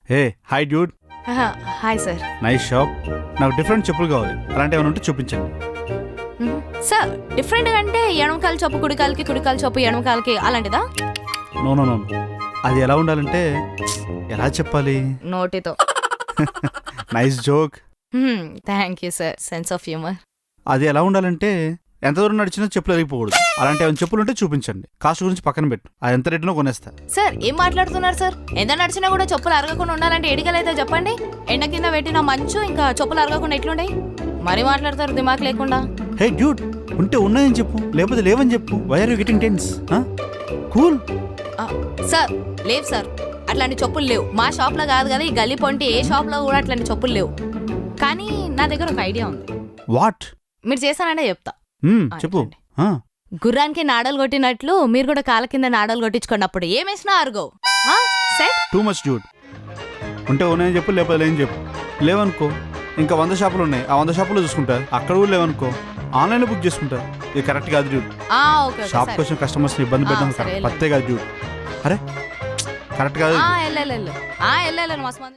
Hey hi dude. Hi sir. Nice shop. నాకు different చెప్పులు కావాలి, అలాంటి ఏమైనా ఉంటే చూపించండి. సార్ డిఫరెంట్ అంటే ఎడమకాలు చొప్పు కుడికాలకి, కుడికాలు చొప్పు ఎడమకాలకి అలాంటిదా? నో నో నో, అది ఎలా ఉండాలంటే ఎలా చెప్పాలి? నోటితో. Nice joke. Thank you sir, sense of humour. అది ఎలా ఉండాలంటే ఎంత దూరం నడిచినా చెప్పులు అరిగిపోకూడదు. అలాంటి ఏమైనా చెప్పులు ఉంటే చూపించండి. కాస్ట్ గురించి పక్కన పెట్టు, అది ఎంత రేటునో కొనేస్తా. సార్ ఏం మాట్లాడుతున్నారు సార్? ఎంత నడిచినా కూడా చెప్పులు అరగకుండా ఉండాలంటే ఎడిగలైతే చెప్పండి. ఎండ కింద పెట్టిన మంచు ఇంకా చెప్పులు అరగకుండా ఎట్లుంటాయి? మరీ మాట్లాడతారు దిమాక్ లేకుండా. హే డ్యూడ్, ఉంటే ఉన్నాయని చెప్పు, లేకపోతే లేవని చెప్పు. Why are you getting tense? Cool. Sir లేవు సార్, అట్లాంటి చెప్పులు లేవు. మా షాప్లో కాదు కదా, ఈ గల్లీ పొంటి ఏ షాప్లో కూడా అట్లాంటి చెప్పులు లేవు. కానీ నా దగ్గర ఒక ఐడియా ఉంది. వాట్? మీరు చేస్తానంటే చెప్తా. చెప్పు. గుర్రానికి నాడలు కొట్టినట్లు మీరు కూడా కాళ్ళ కింద నాడలు కొట్టించుకున్నప్పుడు ఏమేసినా అరుగో. Too much dude. ఉంటే ఉన్నాయని చెప్పు, లేకపోతే లేని చెప్పు. లేవనుకో ఇంకా 100 షాపులు ఉన్నాయి, ఆ 100 షాపులో చూసుకుంటా. అక్కడ కూడా లేవనుకో ఆన్లైన్లో బుక్ చేసుకుంటా. ఇది కరెక్ట్ కాదు డ్యూడ్. షాప్ కోసం కస్టమర్స్ని ఇబ్బంది పెట్టడం పత్తే కాదు డ్యూడ్. అరే కరెక్ట్ కాదు. వెళ్ళాలి మస్తు మంది